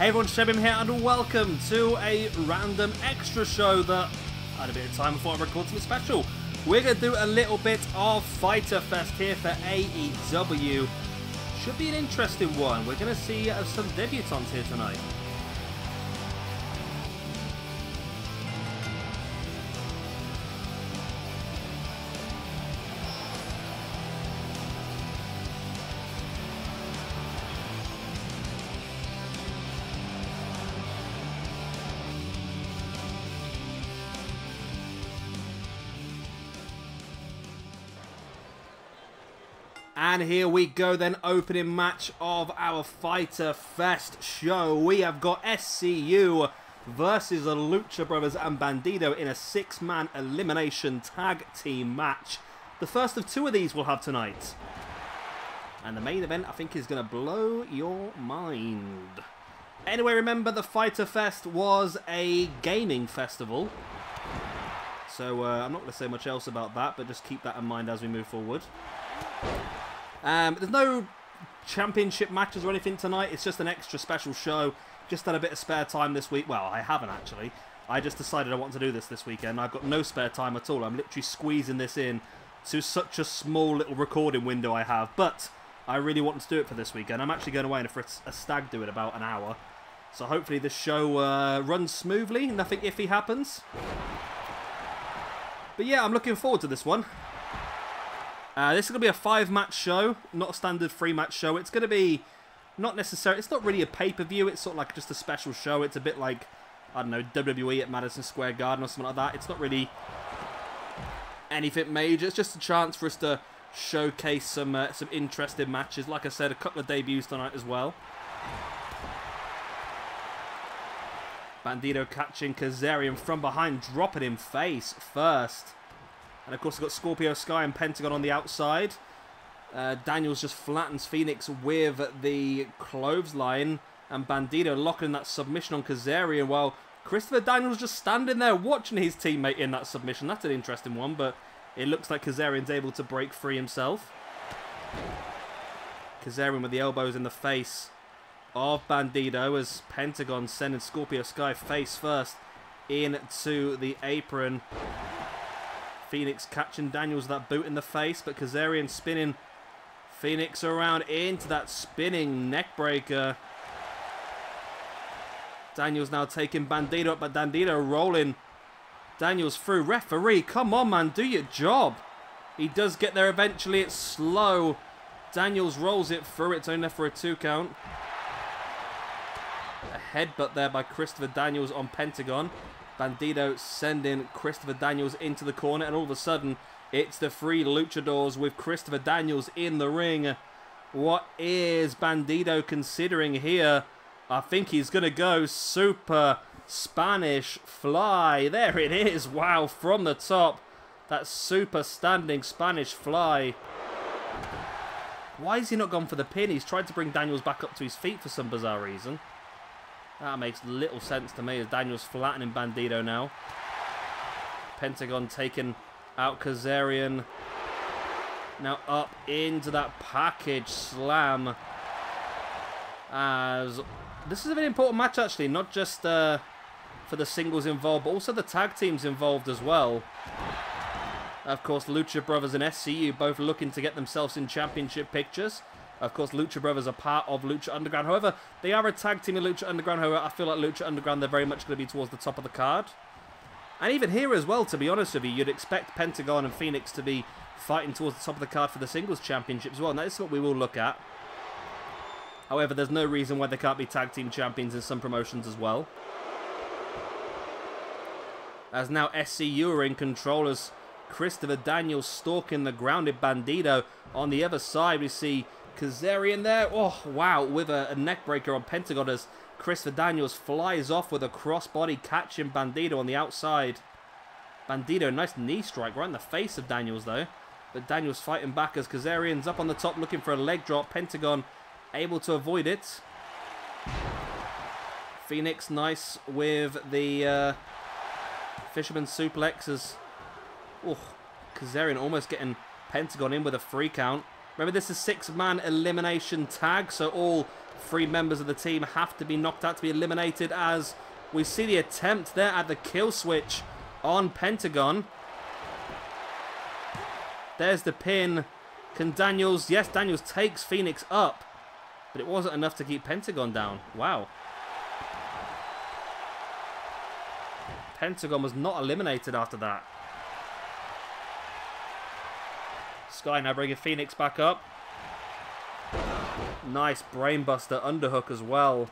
Hey everyone, Shebim here and welcome to a random extra show that I had a bit of time before I record something special. We're going to do a little bit of Fyter Fest here for AEW. Should be an interesting one. We're going to see some debutants here tonight. And here we go then, opening match of our Fyter Fest show. We have got SCU versus the Lucha Brothers and Bandido in a 6-man elimination tag team match. The first of 2 of these we'll have tonight. And the main event, I think, is going to blow your mind. Anyway, remember the Fyter Fest was a gaming festival. So I'm not going to say much else about that, but just keep that in mind as we move forward. There's no championship matches or anything tonight. It's just an extra special show. Just had a bit of spare time this week. Well, I haven't actually. I just decided I want to do this weekend. I've got no spare time at all. I'm literally squeezing this in to such a small little recording window I have. But I really want to do it for this weekend. I'm actually going away for a stag do in about an hour. So hopefully this show runs smoothly. Nothing iffy happens. But yeah, I'm looking forward to this one. This is going to be a 5-match show, not a standard 3-match show. It's going to be not necessarily, it's not really a pay-per-view, it's sort of like just a special show. It's a bit like, I don't know, WWE at Madison Square Garden or something like that. It's not really anything major. It's just a chance for us to showcase some interesting matches. Like I said, a couple of debuts tonight as well. Bandido catching Kazarian from behind, dropping him face first. And of course, we've got Scorpio Sky and Pentagon on the outside. Daniels just flattens Phoenix with the clothesline. And Bandido locking that submission on Kazarian. While Christopher Daniels just standing there watching his teammate in that submission. That's an interesting one, but it looks like Kazarian's able to break free himself. Kazarian with the elbows in the face of Bandido as Pentagon sending Scorpio Sky face first into the apron. Phoenix catching Daniels with that boot in the face, but Kazarian spinning Phoenix around into that spinning neckbreaker. Daniels now taking Bandido up, but Bandido rolling Daniels through. Referee, come on, man, do your job. He does get there eventually. It's slow. Daniels rolls it through. It's only there for a 2 count. A headbutt there by Christopher Daniels on Pentagon. Bandido sending Christopher Daniels into the corner, and all of a sudden, it's the 3 luchadors with Christopher Daniels in the ring. What is Bandido considering here? I think he's going to go super Spanish fly. There it is. Wow, from the top. That super standing Spanish fly. Why has he not gone for the pin? He's tried to bring Daniels back up to his feet for some bizarre reason. That makes little sense to me as Daniels flattening Bandido now. Pentagon taking out Kazarian. Now up into that package slam. As this is a very important match actually, not just for the singles involved, but also the tag teams involved as well. Of course, Lucha Brothers and SCU both looking to get themselves in championship pictures. Of course, Lucha Brothers are part of Lucha Underground. However, they are a tag team in Lucha Underground. However, I feel like Lucha Underground, they're very much going to be towards the top of the card. And even here as well, to be honest with you, you'd expect Pentagon and Phoenix to be fighting towards the top of the card for the singles championship as well. And that is what we will look at. However, there's no reason why they can't be tag team champions in some promotions as well. As now SCU are in control as Christopher Daniels stalking the grounded Bandido. On the other side, we see Kazarian there. Oh, wow, with a neckbreaker on Pentagon as Christopher Daniels flies off with a crossbody catching Bandido on the outside. Bandido, nice knee strike right in the face of Daniels, though. But Daniels fighting back as Kazarian's up on the top looking for a leg drop. Pentagon able to avoid it. Phoenix, nice with the Fisherman suplex as... Oh, Kazarian almost getting Pentagon in with a 3 count. Remember, this is 6-man elimination tag, so all 3 members of the team have to be knocked out to be eliminated, as we see the attempt there at the kill switch on Pentagon. There's the pin. Can Daniels... Yes, Daniels takes Phoenix up, but it wasn't enough to keep Pentagon down. Wow. Pentagon was not eliminated after that. Sky now bringing Phoenix back up. Nice brainbuster underhook as well.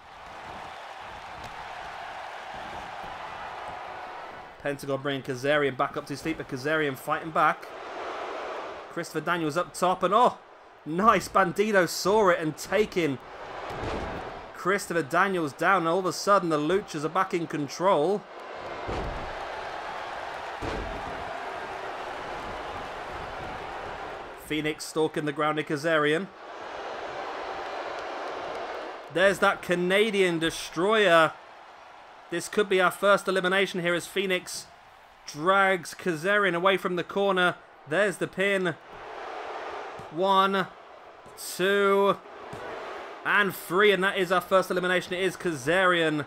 Pentagon bringing Kazarian back up to his feet, but Kazarian fighting back. Christopher Daniels up top, and oh, nice. Bandido saw it and taking Christopher Daniels down. And all of a sudden, the Luchas are back in control. Phoenix stalking the grounded Kazarian. There's that Canadian Destroyer. This could be our first elimination here as Phoenix drags Kazarian away from the corner. There's the pin. 1, 2, and 3. And that is our first elimination. It is Kazarian.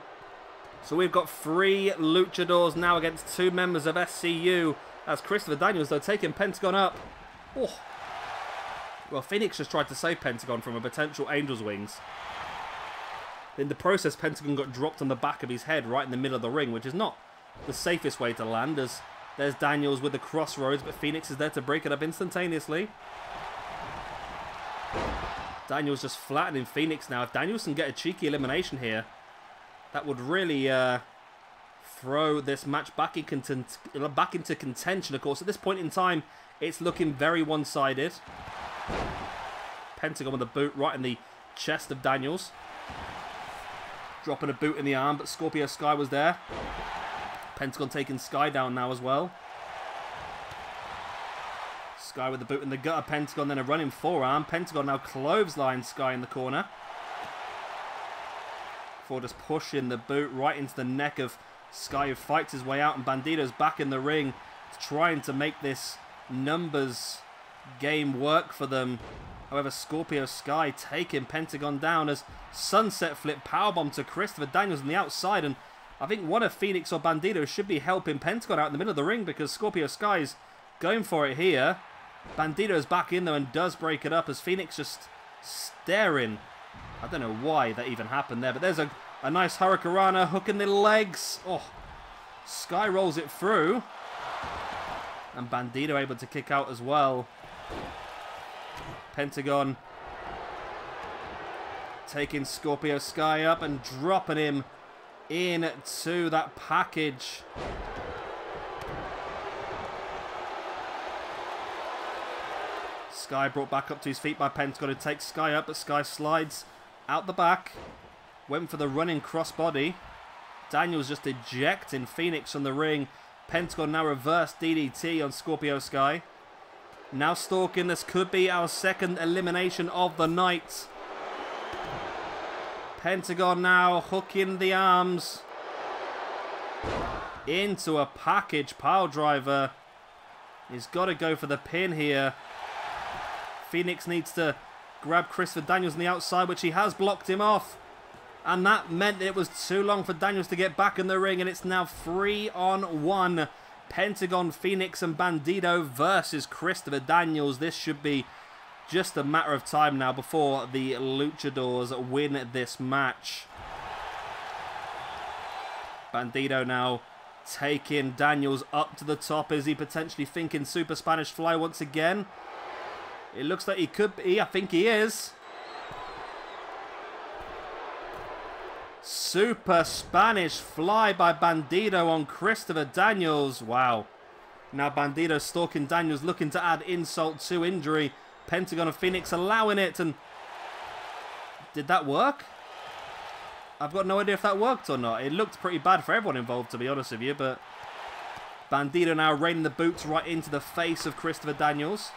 So we've got 3 luchadors now against 2 members of SCU. As Christopher Daniels, though, taking Pentagon up. Oh. Well, Phoenix just tried to save Pentagon from a potential Angel's Wings. In the process, Pentagon got dropped on the back of his head right in the middle of the ring, which is not the safest way to land, as there's Daniels with the crossroads, but Phoenix is there to break it up instantaneously. Daniels just flattening Phoenix now. If Daniels can get a cheeky elimination here, that would really throw this match back into contention. Of course, at this point in time, it's looking very one-sided. Pentagon with a boot right in the chest of Daniels. Dropping a boot in the arm, but Scorpio Sky was there. Pentagon taking Sky down now as well. Sky with the boot in the gutter. Pentagon then a running forearm. Pentagon now clotheslines Sky in the corner. Before just pushing the boot right into the neck of Sky, who fights his way out. And Bandido's back in the ring, trying to make this numbers game work for them. However, Scorpio Sky taking Pentagon down as Sunset Flip powerbomb to Christopher Daniels on the outside. And I think one of Phoenix or Bandido should be helping Pentagon out in the middle of the ring, because Scorpio Sky's going for it here. Bandido's back in though and does break it up as Phoenix just staring. I don't know why that even happened there, but there's a nice Hurricanrana hooking the legs. Oh, Sky rolls it through. And Bandido able to kick out as well. Pentagon taking Scorpio Sky up and dropping him into that package. Sky brought back up to his feet by Pentagon, who takes Sky up, but Sky slides out the back. Went for the running crossbody. Daniels just ejecting Phoenix from the ring. Pentagon now reverse DDT on Scorpio Sky. Now stalking. This could be our second elimination of the night. Pentagon now hooking the arms into a package pile driver. He's got to go for the pin here. Phoenix needs to grab Christopher Daniels on the outside, which he has blocked him off. And that meant it was too long for Daniels to get back in the ring, and it's now 3-on-1. Pentagon, Phoenix, and Bandido versus Christopher Daniels. This should be just a matter of time now before the Luchadors win this match. Bandido now taking Daniels up to the top. Is he potentially thinking Super Spanish Fly once again? It looks like he could be. I think he is. Super Spanish Fly by Bandido on Christopher Daniels. Wow. Now Bandido stalking Daniels, looking to add insult to injury. Pentagon and Phoenix allowing it. And did that work? I've got no idea if that worked or not. It looked pretty bad for everyone involved, to be honest with you. But Bandido now raining the boots right into the face of Christopher Daniels.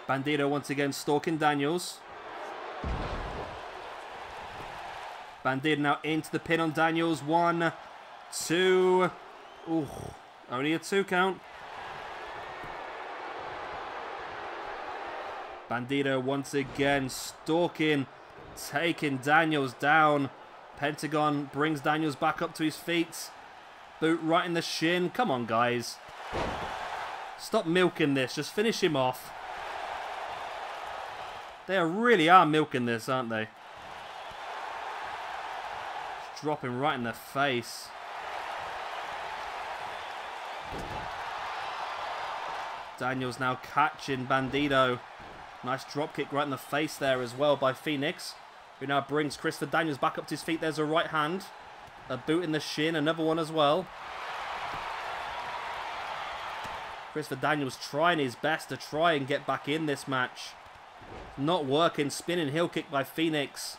Bandido once again stalking Daniels. Bandido now into the pin on Daniels. 1, 2. Ooh, only a 2 count. Bandido once again stalking, taking Daniels down. Pentagon brings Daniels back up to his feet. Boot right in the shin. Come on, guys. Stop milking this. Just finish him off. They really are milking this, aren't they? Just dropping right in the face. Daniels now catching Bandido. Nice dropkick right in the face there as well by Phoenix, who now brings Christopher Daniels back up to his feet. There's a right hand. A boot in the shin. Another one as well. Christopher Daniels trying his best to try and get back in this match. Not working. Spinning heel kick by Phoenix.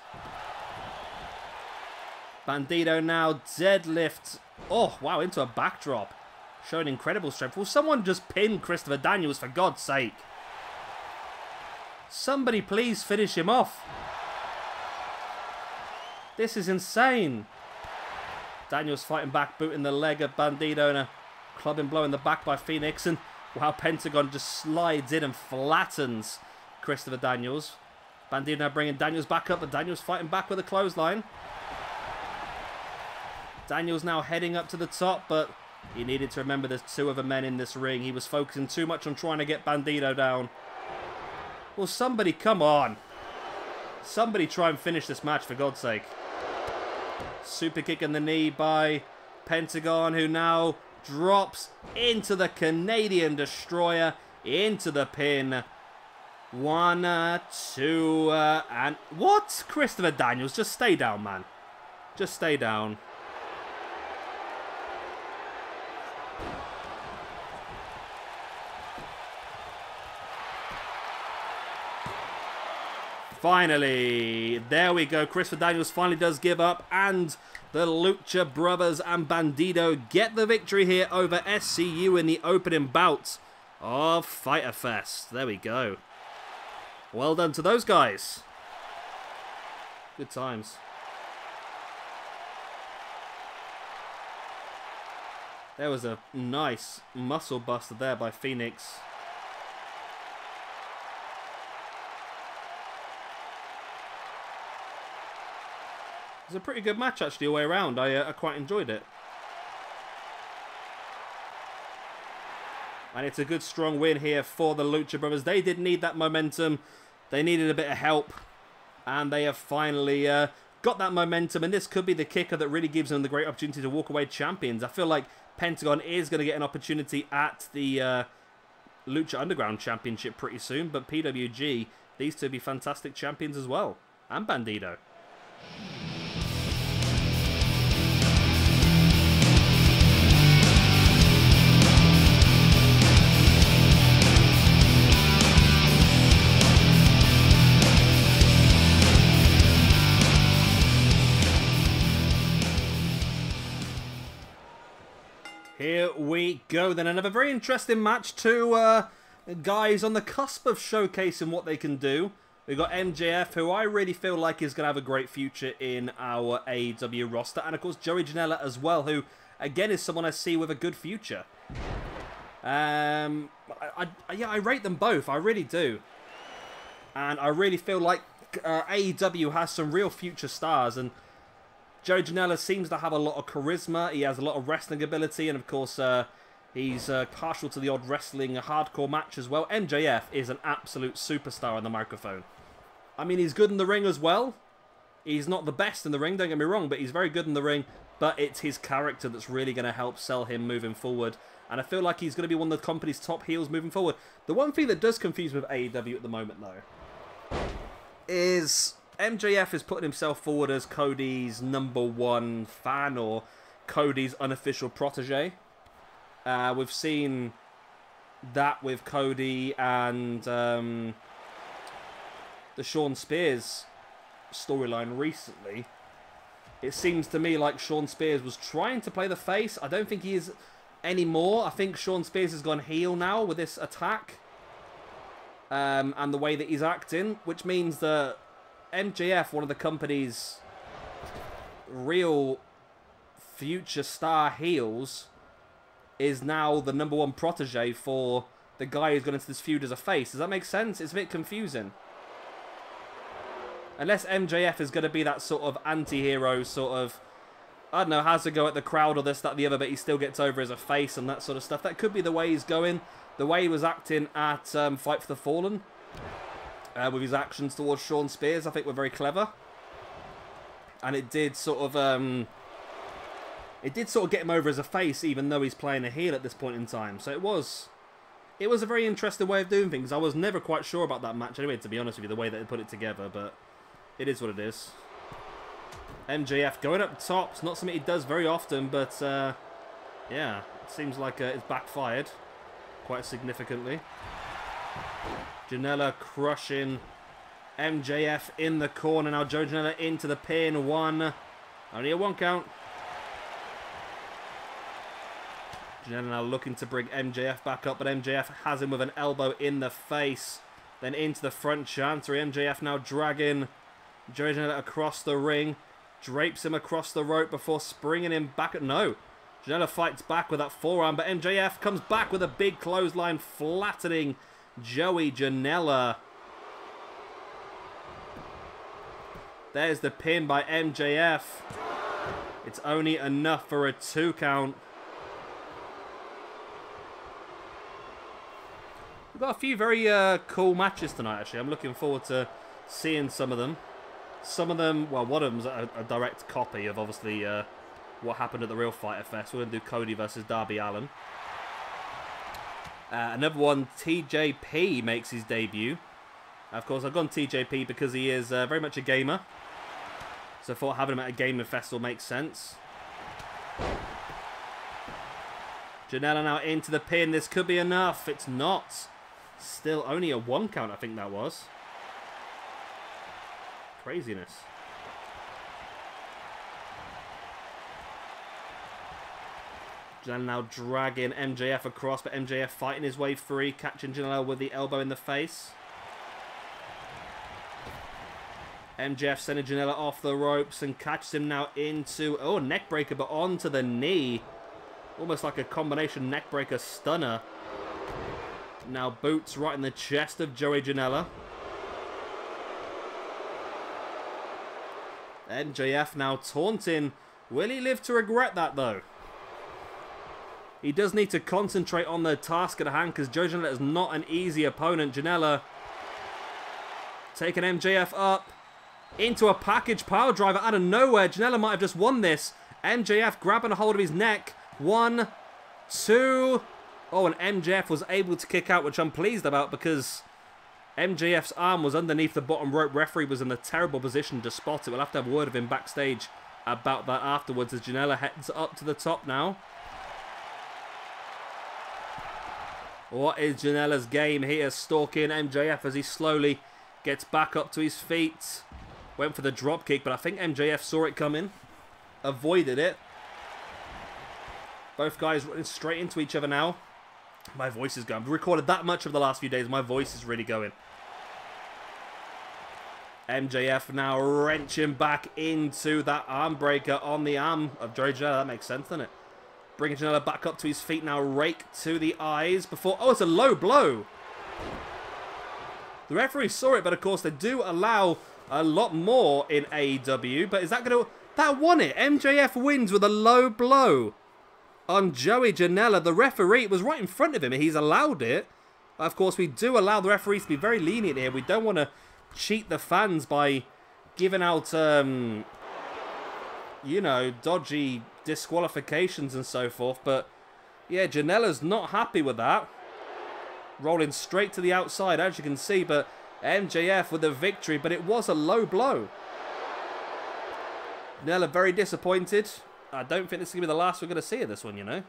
Bandido now deadlift. Oh, wow, into a backdrop. Showing incredible strength. Will someone just pin Christopher Daniels, for God's sake? Somebody please finish him off. This is insane. Daniels fighting back, boot in the leg of Bandido, and a clubbing blow in the back by Phoenix. And wow, Pentagon just slides in and flattens Christopher Daniels. Bandido now bringing Daniels back up, but Daniels fighting back with a clothesline. Daniels now heading up to the top, but he needed to remember there's 2 other men in this ring. He was focusing too much on trying to get Bandido down. Well, somebody, come on. Somebody try and finish this match, for God's sake. Super kick in the knee by Pentagon, who now drops into the Canadian Destroyer, into the pin. 1, 2, and... What? Christopher Daniels, just stay down, man. Just stay down. Finally, there we go. Christopher Daniels finally does give up, and the Lucha Brothers and Bandido get the victory here over SCU in the opening bout of Fyter Fest. There we go. Well done to those guys. Good times. There was a nice muscle buster there by Phoenix. It was a pretty good match, actually, all the way around. I quite enjoyed it. And it's a good, strong win here for the Lucha Brothers. They did need that momentum. They needed a bit of help. And they have finally got that momentum. And this could be the kicker that really gives them the great opportunity to walk away champions. I feel like Pentagon is going to get an opportunity at the Lucha Underground Championship pretty soon. But PWG, these two be fantastic champions as well. And Bandido. Here we go then. Another very interesting match. 2 guys on the cusp of showcasing what they can do. We've got MJF, who I really feel like is going to have a great future in our AEW roster. And of course, Joey Janela as well, who again is someone I see with a good future. Yeah, I rate them both. I really do. And I really feel like AEW has some real future stars. And Joey Janela seems to have a lot of charisma. He has a lot of wrestling ability. And, of course, he's partial to the odd wrestling hardcore match as well. MJF is an absolute superstar on the microphone. I mean, he's good in the ring as well. He's not the best in the ring, don't get me wrong, but he's very good in the ring. But it's his character that's really going to help sell him moving forward. And I feel like he's going to be one of the company's top heels moving forward. The one thing that does confuse me with AEW at the moment, though, is MJF is putting himself forward as Cody's #1 fan or Cody's unofficial protege. We've seen that with Cody and the Shawn Spears storyline recently. It seems to me like Shawn Spears was trying to play the face. I don't think he is anymore. I think Shawn Spears has gone heel now with this attack. And the way that he's acting, which means that MJF, one of the company's real future star heels is now the #1 protege for the guy who's gone into this feud as a face. Does that make sense? It's a bit confusing. Unless MJF is going to be that sort of anti-hero, sort of, I don't know, has to go at the crowd or this, that, the other, but he still gets over as a face and that sort of stuff. That could be the way he's going. The way he was acting at Fight for the Fallen, with his actions towards Shawn Spears, I think were very clever. And it did sort of get him over as a face, even though he's playing a heel at this point in time. So it was a very interesting way of doing things. I was never quite sure about that match anyway, to be honest with you, the way that they put it together, but it is what it is. MJF going up top. It's not something he does very often, but yeah, it seems like it's backfired quite significantly. Janela crushing MJF in the corner. Now Joey Janela into the pin. Only a 1 count. Janela now looking to bring MJF back up, but MJF has him with an elbow in the face. Then into the front chancery. MJF now dragging Joey Janela across the ring. Drapes him across the rope before springing him back. No. Janela fights back with that forearm, but MJF comes back with a big clothesline, flattening Joey Janela. There's the pin by MJF. It's only enough for a 2 count. We've got a few very cool matches tonight, actually. I'm looking forward to seeing some of them. Some of them, well, one of them's a direct copy of, obviously, what happened at the real Fyter Fest. We're going to do Cody versus Darby Allin. Another one, TJP makes his debut. Of course, I've gone TJP because he is very much a gamer. So I thought having him at a gaming festival makes sense. Janela now into the pin. This could be enough. It's not. Still only a 1 count, I think that was. Craziness. Janela now dragging MJF across, but MJF fighting his way free, catching Janela with the elbow in the face. MJF sending Janela off the ropes and catches him now into, oh, neck breaker, but onto the knee. Almost like a combination neck breaker stunner. Now boots right in the chest of Joey Janela. MJF now taunting. Will he live to regret that, though? He does need to concentrate on the task at hand, because Joey Janela is not an easy opponent. Janela taking MJF up into a package power driver out of nowhere. Janela might have just won this. MJF grabbing a hold of his neck. 1, 2. Oh, and MJF was able to kick out, which I'm pleased about, because MJF's arm was underneath the bottom rope. Referee was in a terrible position to spot it. We'll have to have a word with him backstage about that afterwards, as Janela heads up to the top now. What is Janela's game here? Stalking MJF as he slowly gets back up to his feet. Went for the drop kick, but I think MJF saw it coming. Avoided it. Both guys running straight into each other now. My voice is going. I've recorded that much over the last few days. My voice is really going. MJF now wrenching back into that arm breaker on the arm of Joey Janela. That makes sense, doesn't it? Bringing Janela back up to his feet now. Rake to the eyes before... Oh, it's a low blow. The referee saw it, but of course they do allow a lot more in AEW. But is that going to... That won it. MJF wins with a low blow on Joey Janela. The referee was right in front of him. He's allowed it. Of course, we do allow the referees to be very lenient here. We don't want to cheat the fans by giving out, you know, dodgy disqualifications and so forth. But, yeah, Janela's not happy with that. Rolling straight to the outside, as you can see. But MJF with the victory. But it was a low blow. Janela very disappointed. I don't think this is going to be the last we're going to see of this one, you know.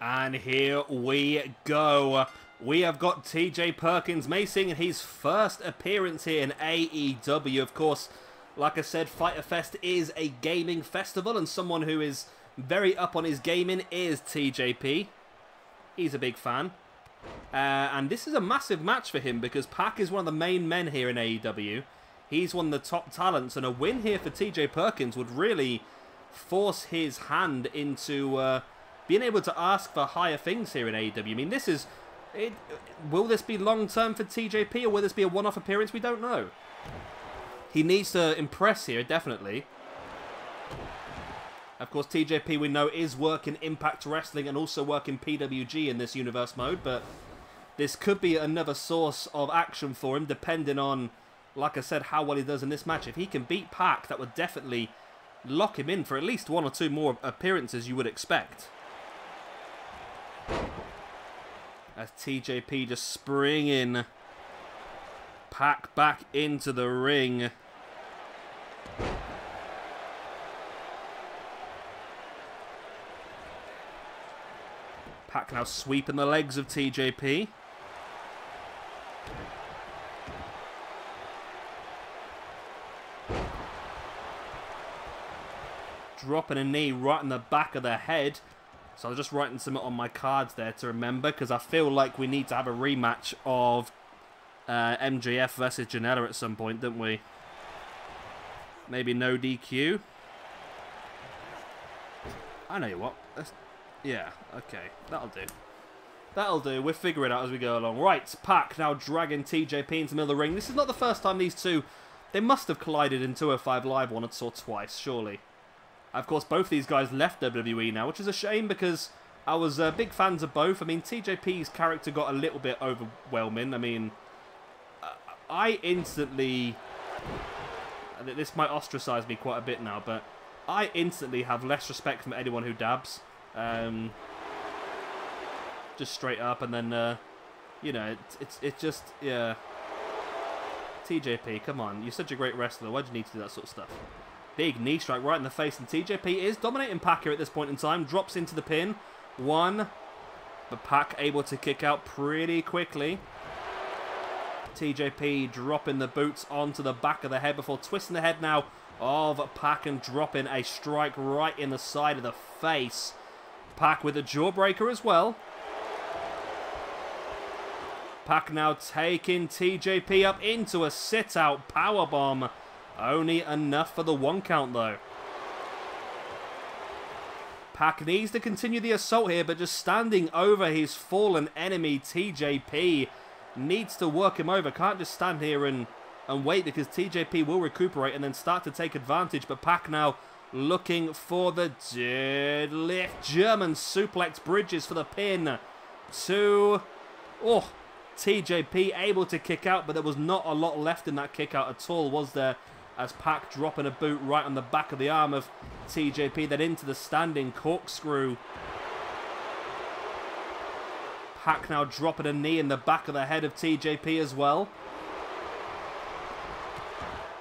And here we go. We have got TJ Perkins making his first appearance here in AEW. Of course, like I said, Fyter Fest is a gaming festival, and someone who is very up on his gaming is TJP. He's a big fan. And this is a massive match for him because Pac is one of the main men here in AEW. He's one of the top talents, and a win here for TJ Perkins would really force his hand into being able to ask for higher things here in AEW. I mean, this is... will this be long-term for TJP, or will this be a one-off appearance? We don't know. He needs to impress here, definitely. Of course, TJP, we know, is working Impact Wrestling and also working PWG in this universe mode, but this could be another source of action for him, depending on, like I said, how well he does in this match. If he can beat Pac, that would definitely lock him in for at least 1 or 2 more appearances you would expect. As TJP just springing Pac back into the ring. Pac now sweeping the legs of TJP. Dropping a knee right in the back of the head. So I was just writing something on my cards there to remember, because I feel like we need to have a rematch of MJF versus Janela at some point, don't we? Maybe no DQ. I know what. Yeah, okay. That'll do. That'll do. We'll figure it out as we go along. Right, Pac now dragging TJP into the middle of the ring. This is not the first time these two... They must have collided in 205 Live one or twice, surely. Of course, both these guys left WWE now, which is a shame because I was big fans of both. I mean, TJP's character got a little bit overwhelming. I mean, I instantly... This might ostracize me quite a bit now, but I instantly have less respect from anyone who dabs. Just straight up, and then, you know, it's just, yeah. TJP, come on, you're such a great wrestler. Why do you need to do that sort of stuff? Big knee strike right in the face, and TJP is dominating Pac here at this point in time. Drops into the pin. 1. But Pac able to kick out pretty quickly. TJP dropping the boots onto the back of the head before twisting the head now of Pac and dropping a strike right in the side of the face. Pac with a jawbreaker as well. Pac now taking TJP up into a sit-out powerbomb. Only enough for the 1 count, though. Pac needs to continue the assault here, but just standing over his fallen enemy, TJP, needs to work him over. Can't just stand here and wait, because TJP will recuperate and then start to take advantage. But Pac now looking for the deadlift. German suplex bridges for the pin. 2. Oh, TJP able to kick out, but there was not a lot left in that kick out at all, was there? As Pac dropping a boot right on the back of the arm of TJP, then into the standing corkscrew. Pac now dropping a knee in the back of the head of TJP as well.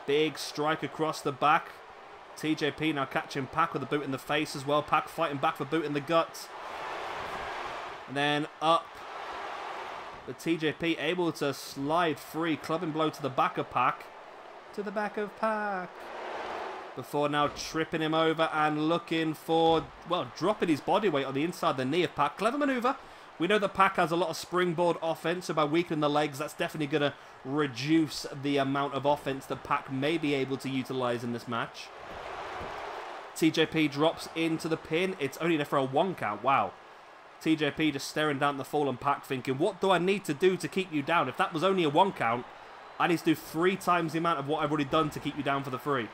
Big strike across the back. TJP now catching Pac with a boot in the face as well. Pac fighting back for boot in the gut. And then up. But TJP able to slide free, clubbing blow to the back of Pac. To the back of Pac. Before now tripping him over and looking for, well, dropping his body weight on the inside of the knee of Pac. Clever maneuver. We know that Pac has a lot of springboard offense, so by weakening the legs, that's definitely going to reduce the amount of offense that Pac may be able to utilize in this match. TJP drops into the pin. It's only there for a 1 count. Wow. TJP just staring down the fallen Pac, thinking, what do I need to do to keep you down? If that was only a 1 count, I need to do 3 times the amount of what I've already done to keep you down for the 3.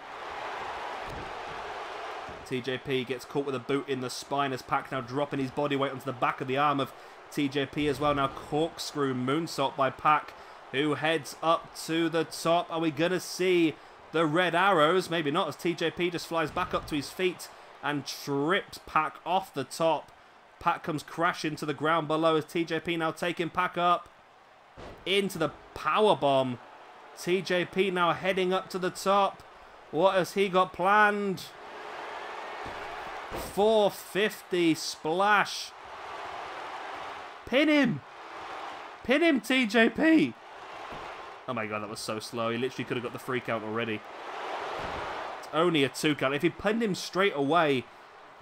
TJP gets caught with a boot in the spine as Pac now dropping his body weight onto the back of the arm of TJP as well. Now corkscrew moonsault by Pac, who heads up to the top. Are we going to see the red arrows? Maybe not, as TJP just flies back up to his feet and trips Pac off the top. Pac comes crashing to the ground below as TJP now taking Pac up into the powerbomb. TJP now heading up to the top. What has he got planned? 450 splash. Pin him. Pin him, TJP. Oh my god, that was so slow. He literally could have got the 3 count already. It's only a 2 count. If he pinned him straight away,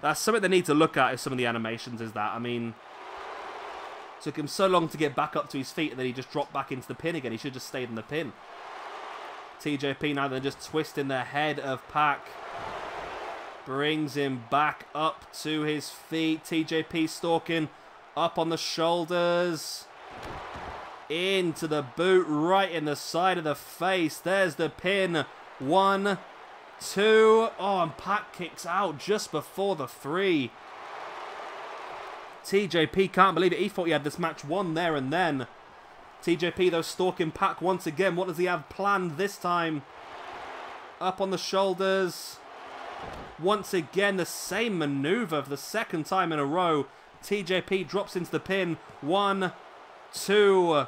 that's something they need to look at. Is some of the animations is that. I mean, took him so long to get back up to his feet, and then he just dropped back into the pin again. He should have just stayed in the pin. TJP now they're just twisting the head of Pac. Brings him back up to his feet. TJP stalking up on the shoulders. Into the boot, right in the side of the face. There's the pin. 1, 2. Oh, and Pac kicks out just before the 3. TJP can't believe it. He thought he had this match won there and then. TJP, though, stalking Pac once again. What does he have planned this time? Up on the shoulders. Once again, the same maneuver for the 2nd time in a row. TJP drops into the pin. 1, 2,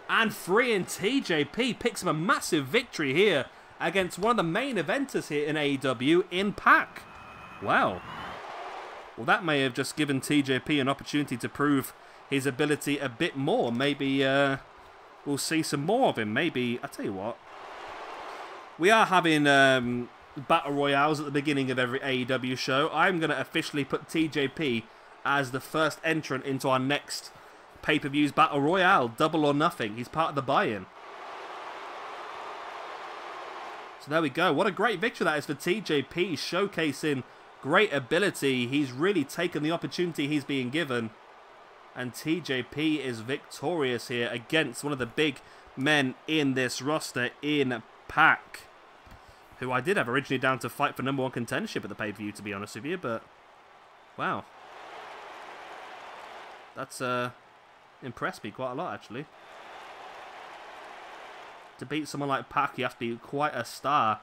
and 3. And TJP picks up a massive victory here against one of the main eventers here in AEW in Pac. Wow. Well, that may have just given TJP an opportunity to prove his ability a bit more. Maybe we'll see some more of him. Maybe, I tell you what. We are having Battle Royales at the beginning of every AEW show. I'm going to officially put TJP as the first entrant into our next pay-per-views Battle Royale. Double or nothing. He's part of the buy-in. So there we go. What a great victory that is for TJP. Showcasing great ability. He's really taken the opportunity he's being given. And TJP is victorious here against one of the big men in this roster in Pac, who I did have originally down to fight for #1 contendership at the pay-per-view, to be honest with you, but wow. That's impressed me quite a lot, actually. To beat someone like Pac, you have to be quite a star.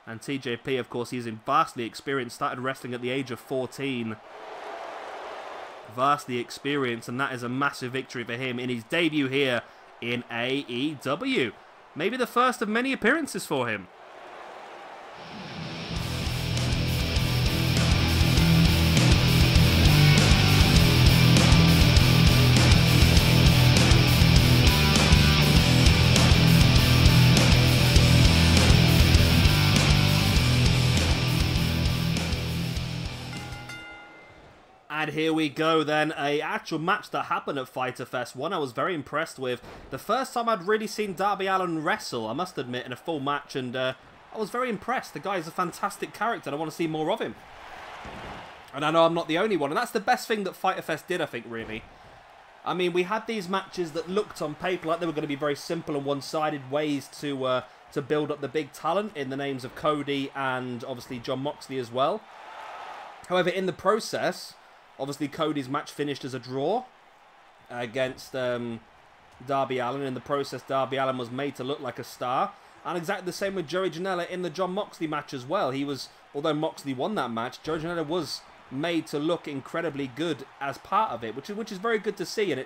And TJP, of course, he's vastly experienced, started wrestling at the age of 14. Vastly experienced, and that is a massive victory for him in his debut here in AEW. Maybe the first of many appearances for him. And here we go then, a actual match that happened at Fyter Fest, one I was very impressed with. The first time I'd really seen Darby Allin wrestle, I must admit, in a full match, and I was very impressed. The guy is a fantastic character, and I want to see more of him. And I know I'm not the only one, and that's the best thing that Fyter Fest did, I think, really. I mean, we had these matches that looked on paper like they were going to be very simple and one-sided ways to build up the big talent in the names of Cody and, obviously, Jon Moxley as well. However, in the process, obviously, Cody's match finished as a draw against Darby Allin. In the process, Darby Allin was made to look like a star. And exactly the same with Joey Janela in the Jon Moxley match as well. He was, although Moxley won that match, Joey Janela was made to look incredibly good as part of it, which is very good to see. And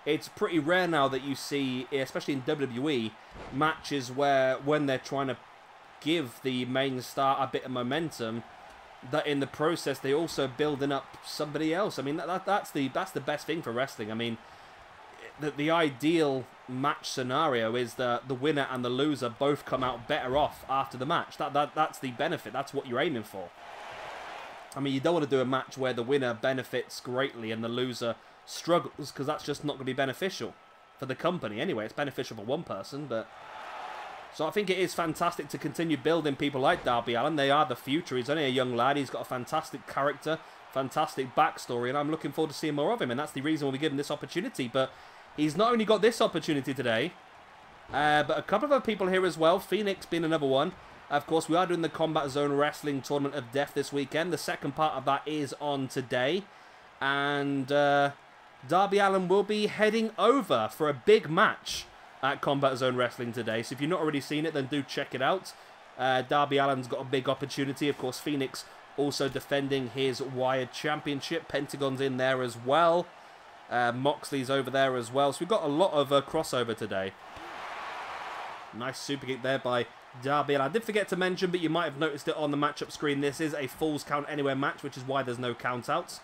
it's pretty rare now that you see, especially in WWE, matches where when they're trying to give the main star a bit of momentum, that in the process they also building up somebody else. I mean, that's the best thing for wrestling. I mean, the ideal match scenario is that the winner and the loser both come out better off after the match. That's the benefit. That's what you're aiming for. I mean, you don't want to do a match where the winner benefits greatly and the loser struggles, because that's just not going to be beneficial for the company. Anyway, it's beneficial for one person, but... So I think it is fantastic to continue building people like Darby Allin. They are the future. He's only a young lad. He's got a fantastic character, fantastic backstory, and I'm looking forward to seeing more of him, and that's the reason we give him this opportunity. But he's not only got this opportunity today, but a couple of other people here as well, Phoenix being another one. Of course, we are doing the Combat Zone Wrestling Tournament of Death this weekend. The second part of that is on today, and Darby Allin will be heading over for a big match at Combat Zone Wrestling today. So if you've not already seen it, then do check it out. Darby Allin's got a big opportunity. Of course, Phoenix also defending his Wired Championship. Pentagon's in there as well. Moxley's over there as well. So we've got a lot of crossover today. Nice super kick there by Darby. And I did forget to mention, but you might have noticed it on the matchup screen, this is a Falls Count Anywhere match, which is why there's no countouts.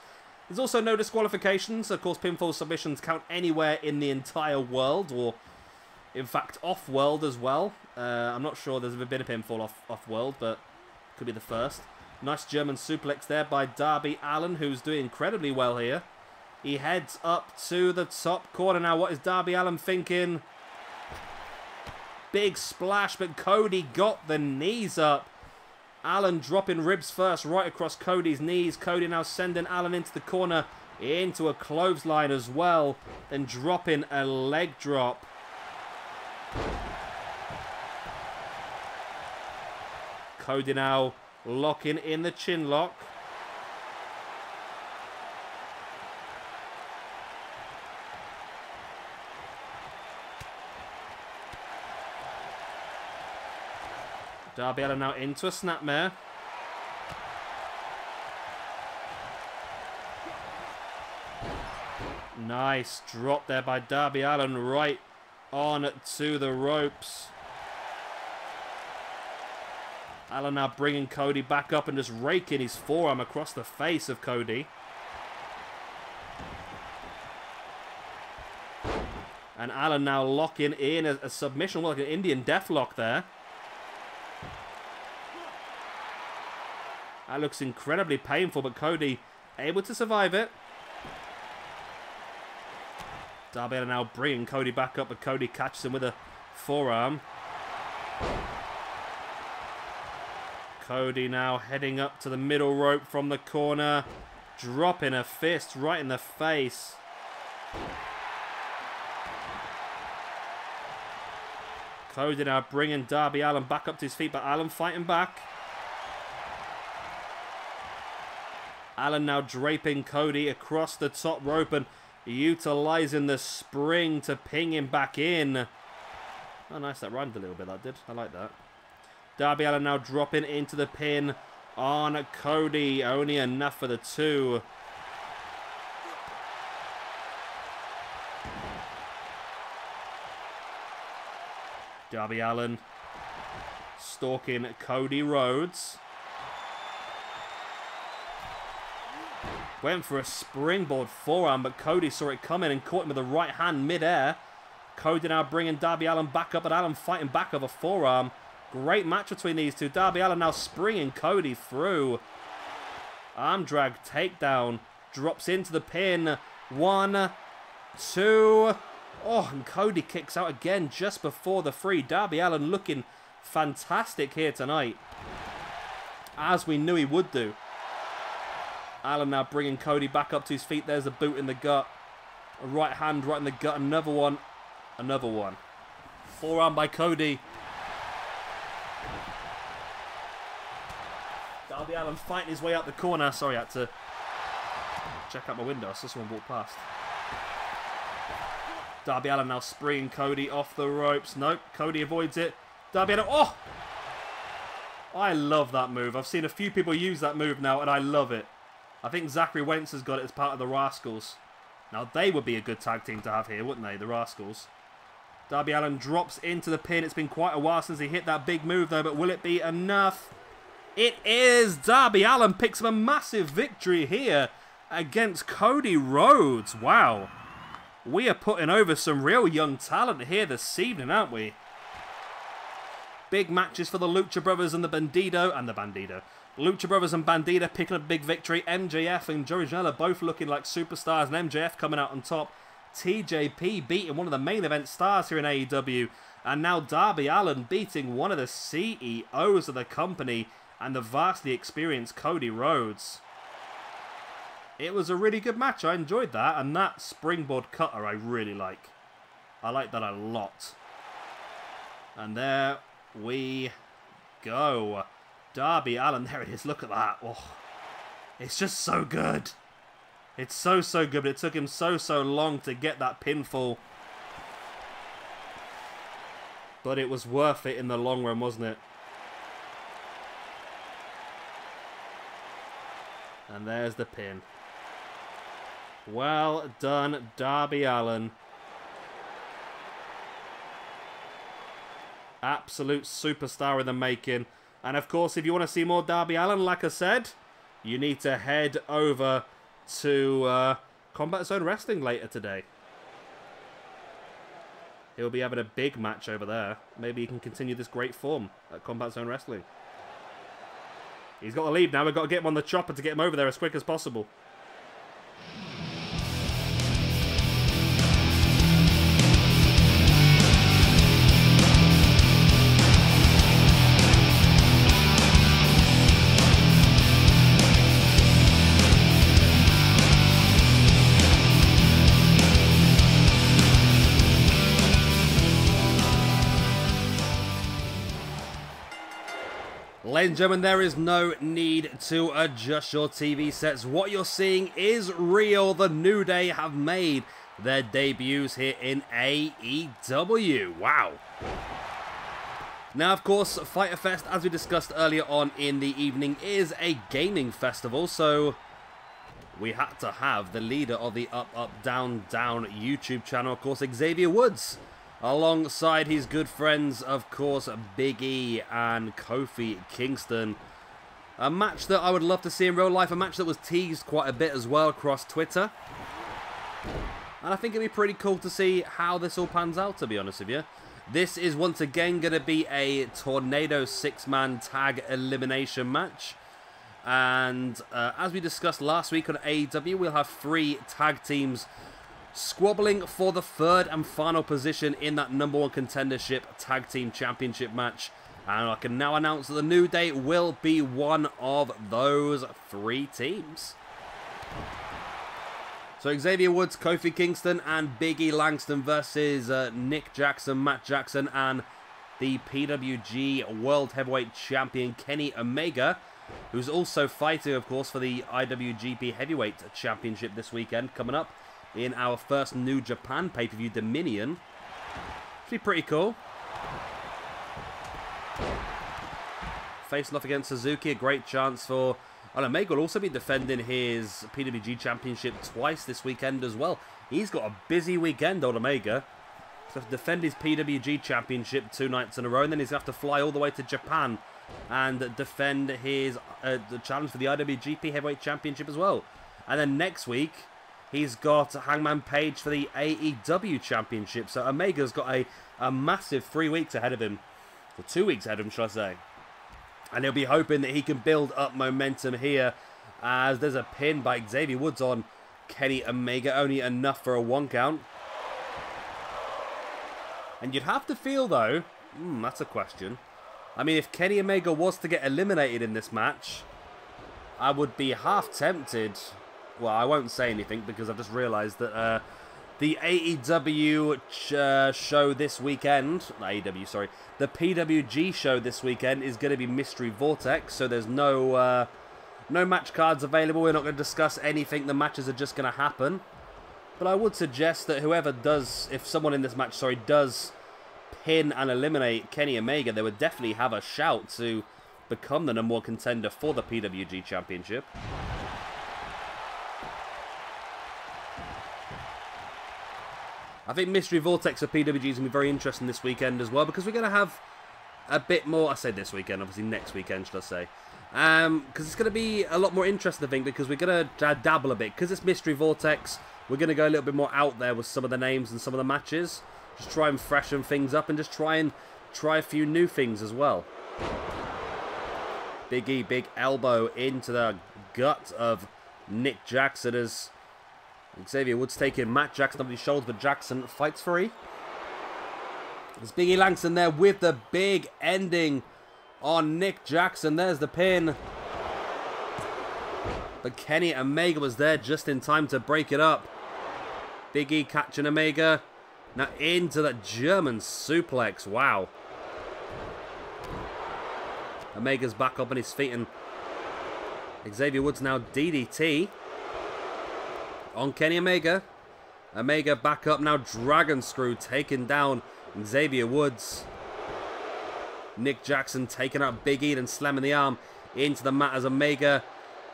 There's also no disqualifications. Of course, pinfall submissions count anywhere in the entire world, or in fact, off-world as well. I'm not sure there's ever been a pinfall off-world, but could be the first. Nice German suplex there by Darby Allin, who's doing incredibly well here. He heads up to the top corner now. What is Darby Allin thinking? Big splash, but Cody got the knees up. Allin dropping ribs first, right across Cody's knees. Cody now sending Allin into the corner, into a clothesline as well. Then dropping a leg drop. Cody now locking in the chin lock. Darby Allin now into a snapmare. Nice drop there by Darby Allin right on to the ropes. Allin now bringing Cody back up and just raking his forearm across the face of Cody. And Allin now locking in a submission, like an Indian deathlock there. That looks incredibly painful, but Cody able to survive it. Darby Allin now bringing Cody back up, but Cody catches him with a forearm. Cody now heading up to the middle rope from the corner, dropping a fist right in the face. Cody now bringing Darby Allin back up to his feet, but Allin fighting back. Allin now draping Cody across the top rope and utilizing the spring to ping him back in. Oh, nice. That rhymed a little bit, that did. I like that. Darby Allin now dropping into the pin on Cody. Only enough for the two. Darby Allin stalking Cody Rhodes. Went for a springboard forearm, but Cody saw it coming and caught him with the right hand mid-air. Cody now bringing Darby Allin back up, but Allin fighting back over forearm. Great match between these two. Darby Allin now springing Cody through. Arm drag takedown. Drops into the pin. 1, 2. Oh, and Cody kicks out again just before the 3. Darby Allin looking fantastic here tonight, as we knew he would do. Allin now bringing Cody back up to his feet. There's a boot in the gut. A right hand right in the gut. Another one. Another one. Forearm by Cody. Darby Allin fighting his way out the corner. Sorry, I had to check out my window. I saw someone walk past. Darby Allin now springing Cody off the ropes. Nope, Cody avoids it. Darby Allin. Oh! I love that move. I've seen a few people use that move now, and I love it. I think Zachary Wentz has got it as part of the Rascals. Now, they would be a good tag team to have here, wouldn't they? The Rascals. Darby Allin drops into the pin. It's been quite a while since he hit that big move, though, but will it be enough? It is! Darby Allin picks up a massive victory here against Cody Rhodes. Wow. We are putting over some real young talent here this evening, aren't we? Big matches for the Lucha Brothers and the Bandido. Lucha Brothers and Bandido picking up a big victory. MJF and Joey Janela both looking like superstars, and MJF coming out on top. TJP beating one of the main event stars here in AEW. And now Darby Allin beating one of the CEOs of the company and the vastly experienced Cody Rhodes. It was a really good match. I enjoyed that. And that springboard cutter I really like. I like that a lot. And there we go. Darby Allin. There it is. Look at that. Oh, it's just so good. It's so good. But it took him so long to get that pinfall. But it was worth it in the long run, wasn't it? And there's the pin. Well done, Darby Allin. Absolute superstar in the making. And of course, if you want to see more Darby Allin, like I said, you need to head over to Combat Zone Wrestling later today. He'll be having a big match over there. Maybe he can continue this great form at Combat Zone Wrestling. He's got to leave now. We've got to get him on the chopper to get him over there as quick as possible. Ladies and gentlemen, there is no need to adjust your TV sets. What you're seeing is real. The New Day have made their debuts here in AEW. Wow. Now, of course, Fyter Fest, as we discussed earlier on in the evening, is a gaming festival, so we had to have the leader of the Up, Up, Down, Down YouTube channel, of course, Xavier Woods, alongside his good friends, of course, Big E and Kofi Kingston. A match that I would love to see in real life, a match that was teased quite a bit as well across Twitter. And I think it'd be pretty cool to see how this all pans out, to be honest with you. This is once again going to be a Tornado 6-man tag elimination match. And as we discussed last week on AEW, we'll have 3 tag teams squabbling for the 3rd and final position in that #1 contendership tag team championship match. And I can now announce that the New Day will be one of those 3 teams. So Xavier Woods, Kofi Kingston, and Big E Langston versus Nick Jackson, Matt Jackson, and the PWG World Heavyweight Champion Kenny Omega, who's also fighting, of course, for the IWGP Heavyweight Championship this weekend, coming up in our first New Japan pay-per-view, Dominion. Should be pretty cool. Facing off against Suzuki, a great chance for... And Omega will also be defending his PWG Championship twice this weekend as well. He's got a busy weekend, old Omega. He's going to defend his PWG Championship 2 nights in a row, and then he's going to have to fly all the way to Japan and defend his the challenge for the IWGP Heavyweight Championship as well. And then next week, he's got Hangman Page for the AEW Championship. So Omega's got a massive 3 weeks ahead of him. Or 2 weeks ahead of him, shall I say. And he'll be hoping that he can build up momentum here, as there's a pin by Xavier Woods on Kenny Omega. Only enough for a 1 count. And you'd have to feel, though... that's a question. I mean, if Kenny Omega was to get eliminated in this match, I would be half tempted... Well, I won't say anything because I've just realised that the AEW show this weekend... Not AEW, sorry. The PWG show this weekend is going to be Mystery Vortex, so there's no match cards available. We're not going to discuss anything. The matches are just going to happen. But I would suggest that whoever does... If someone in this match, sorry, does pin and eliminate Kenny Omega, they would definitely have a shout to become the #1 contender for the PWG Championship. I think Mystery Vortex for PWG is going to be very interesting this weekend as well, because we're going to have a bit more... I say this weekend, obviously next weekend, should I say. Because it's going to be a lot more interesting, I think, because we're going to dabble a bit. Because it's Mystery Vortex, we're going to go a little bit more out there with some of the names and some of the matches. Just try and freshen things up and just try a few new things as well. Big E, big elbow into the gut of Nick Jackson as... Xavier Woods taking Matt Jackson on his shoulders, but Jackson fights free. There's Big E Langston there with the big ending on Nick Jackson. There's the pin. But Kenny Omega was there just in time to break it up. Big E catching Omega. Now into the German suplex. Wow. Omega's back up on his feet, and Xavier Woods now DDT on Kenny Omega. Omega back up now. Dragon Screw taking down Xavier Woods. Nick Jackson taking out Big E and slamming the arm into the mat as Omega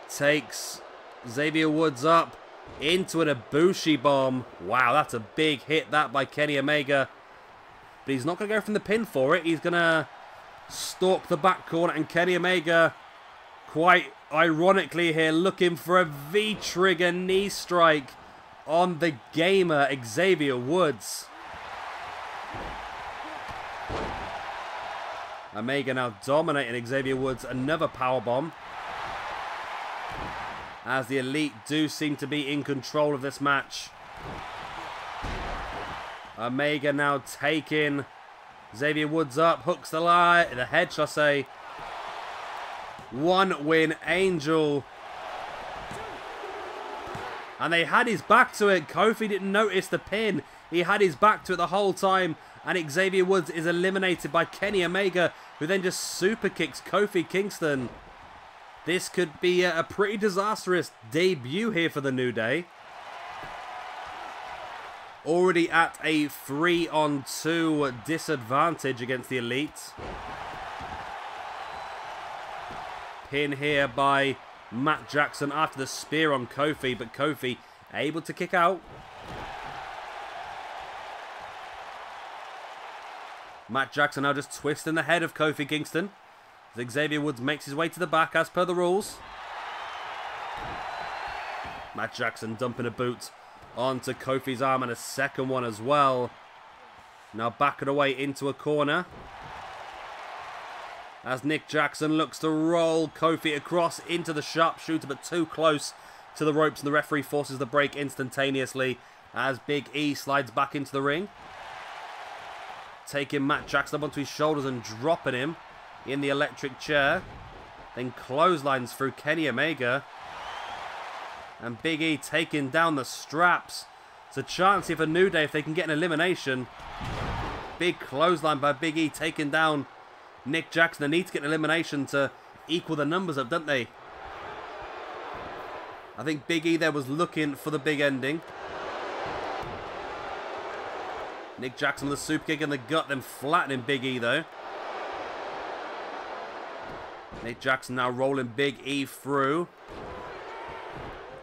takes Xavier Woods up into an Ibushi bomb. Wow, that's a big hit that by Kenny Omega. But he's not going to go from the pin for it. He's going to stalk the back corner, and Kenny Omega quite ironically here, looking for a V-trigger knee strike on the gamer Xavier Woods. Omega now dominating Xavier Woods. Another powerbomb. As the Elite do seem to be in control of this match. Omega now taking Xavier Woods up. Hooks the head, shall I say. One win, Angel. And they had his back to it. Kofi didn't notice the pin. He had his back to it the whole time. And Xavier Woods is eliminated by Kenny Omega, who then just super kicks Kofi Kingston. This could be a pretty disastrous debut here for the New Day. Already at a 3-on-2 disadvantage against the Elite. Pin here by Matt Jackson after the spear on Kofi, but Kofi able to kick out. Matt Jackson now just twisting the head of Kofi Kingston. As Xavier Woods makes his way to the back as per the rules. Matt Jackson dumping a boot onto Kofi's arm and a second one as well. Now backing away into a corner. As Nick Jackson looks to roll Kofi across into the sharpshooter, but too close to the ropes, and the referee forces the break instantaneously as Big E slides back into the ring. Taking Matt Jackson up onto his shoulders and dropping him in the electric chair. Then clotheslines through Kenny Omega. And Big E taking down the straps. It's a chance here for New Day if they can get an elimination. Big clothesline by Big E taking down Nick Jackson. They need to get an elimination to equal the numbers up, don't they? I think Big E there was looking for the big ending. Nick Jackson with a super kick in the gut, then flattening Big E though. Nick Jackson now rolling Big E through.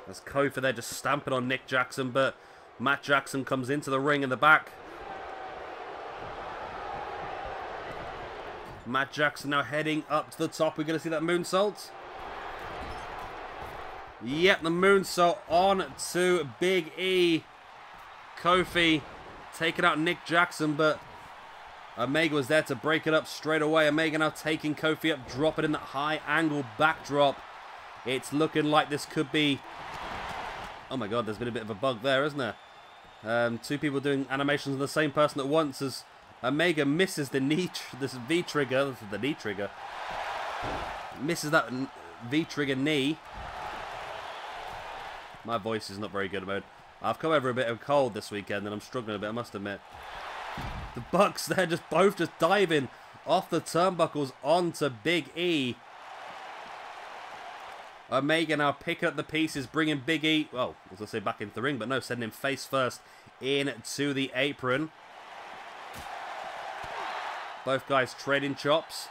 As Kofi there just stamping on Nick Jackson, but Matt Jackson comes into the ring in the back. Matt Jackson now heading up to the top. We're going to see that moonsault. Yep, the moonsault on to Big E. Kofi taking out Nick Jackson, but Omega was there to break it up straight away. Omega now taking Kofi up, dropping in that high angle backdrop. It's looking like this could be... Oh my god, there's been a bit of a bug there, isn't there? Two people doing animations of the same person at once as Omega misses the knee, this V-trigger, this is the knee trigger. Misses that V-trigger knee. My voice is not very good, mode. I've come over a bit of a cold this weekend and I'm struggling a bit, I must admit. The Bucks there both just diving off the turnbuckles onto Big E. Omega now picking up the pieces, bringing Big E, well, I was going to say back into the ring, but no, sending him face first into the apron. Both guys trading chops.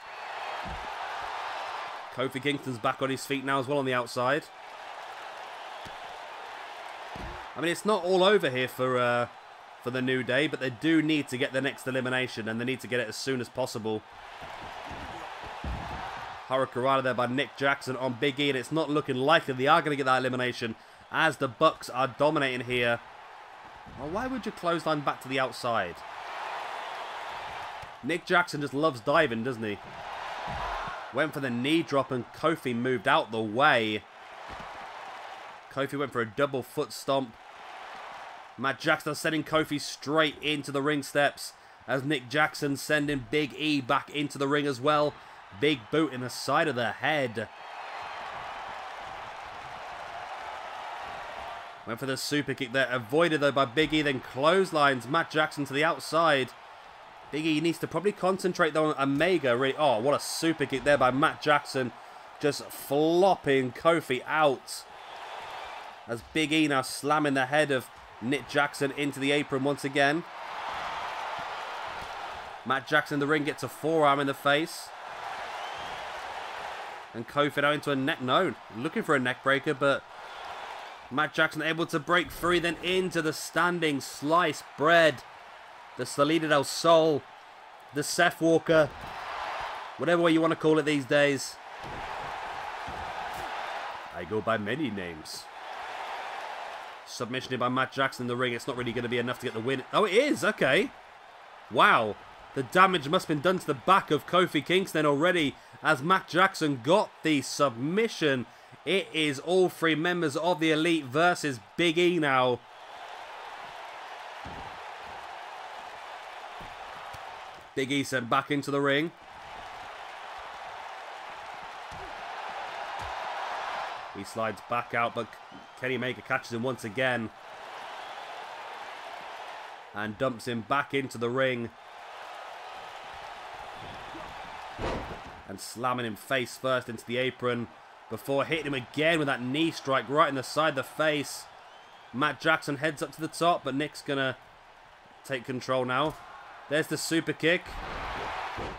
Kofi Kingston's back on his feet now as well on the outside. I mean, it's not all over here for the New Day, but they do need to get the next elimination, and they need to get it as soon as possible. Hurricanrana there by Nick Jackson on Big E, and it's not looking likely they are going to get that elimination as the Bucks are dominating here. Well, why would you clothesline back to the outside? Nick Jackson just loves diving, doesn't he? Went for the knee drop and Kofi moved out the way. Kofi went for a double foot stomp. Matt Jackson sending Kofi straight into the ring steps as Nick Jackson sending Big E back into the ring as well. Big boot in the side of the head. Went for the super kick there. Avoided though by Big E. Then clotheslines Matt Jackson to the outside. Big E needs to probably concentrate though on Omega. Really. Oh, what a super kick there by Matt Jackson. Just flopping Kofi out. As Big E now slamming the head of Nick Jackson into the apron once again. Matt Jackson in the ring gets a forearm in the face. And Kofi now into a neck. No, looking for a neck breaker, but Matt Jackson able to break free, then into the standing sliced bread. The Salida del Sol. The Seth Walker. Whatever way you want to call it these days. I go by many names. Submission by Matt Jackson in the ring. It's not really going to be enough to get the win. Oh, it is. Okay. Wow. The damage must have been done to the back of Kofi Kingston already as Matt Jackson got the submission. It is all three members of the Elite versus Big E now. Big E sent back into the ring. He slides back out, but Kenny Omega catches him once again. And dumps him back into the ring. And slamming him face first into the apron. Before hitting him again with that knee strike right in the side of the face. Matt Jackson heads up to the top, but Nick's going to take control now. There's the super kick.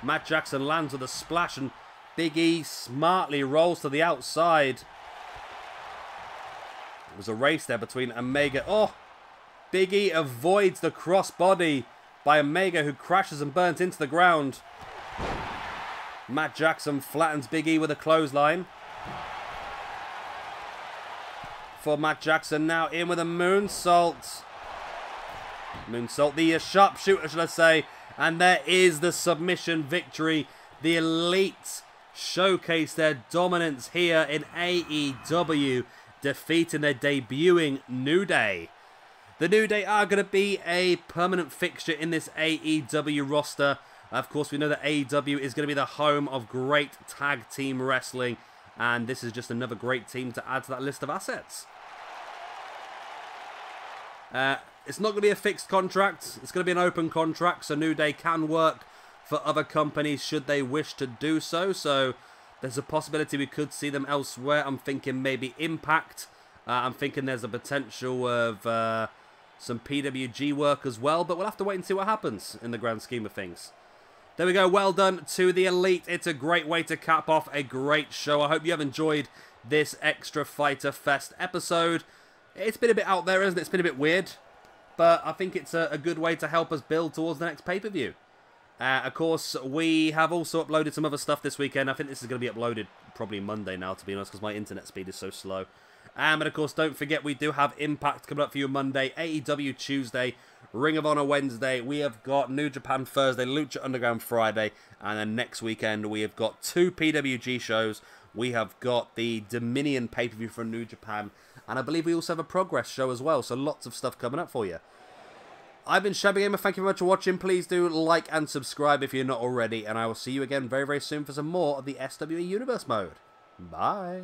Matt Jackson lands with a splash, and Big E smartly rolls to the outside. There was a race there between Omega. Oh! Big E avoids the crossbody by Omega, who crashes and burns into the ground. Matt Jackson flattens Big E with a clothesline. For Matt Jackson now in with a moonsault. Moonsault, the sharpshooter, should I say. And there is the submission victory. The Elite showcase their dominance here in AEW, defeating their debuting New Day. The New Day are going to be a permanent fixture in this AEW roster. Of course, we know that AEW is going to be the home of great tag team wrestling. And this is just another great team to add to that list of assets. It's not going to be a fixed contract. It's going to be an open contract, so New Day can work for other companies should they wish to do so. So there's a possibility we could see them elsewhere. I'm thinking maybe Impact. I'm thinking there's a potential of some PWG work as well, but we'll have to wait and see what happens in the grand scheme of things. There we go. Well done to the Elite. It's a great way to cap off a great show. I hope you have enjoyed this extra Fyter Fest episode. It's been a bit out there, isn't it? It's been a bit weird. But I think it's a good way to help us build towards the next pay-per-view. Of course, we have also uploaded some other stuff this weekend. I think this is going to be uploaded probably Monday now, to be honest, because my internet speed is so slow. And of course, don't forget, we do have Impact coming up for you Monday, AEW Tuesday, Ring of Honor Wednesday. We have got New Japan Thursday, Lucha Underground Friday. And then next weekend, we have got 2 PWG shows. We have got the Dominion pay-per-view from New Japan. And I believe we also have a Progress show as well. So lots of stuff coming up for you. I've been Shabby Gamer. Thank you very much for watching. Please do like and subscribe if you're not already. And I will see you again very, very soon for some more of the SWE Universe mode. Bye.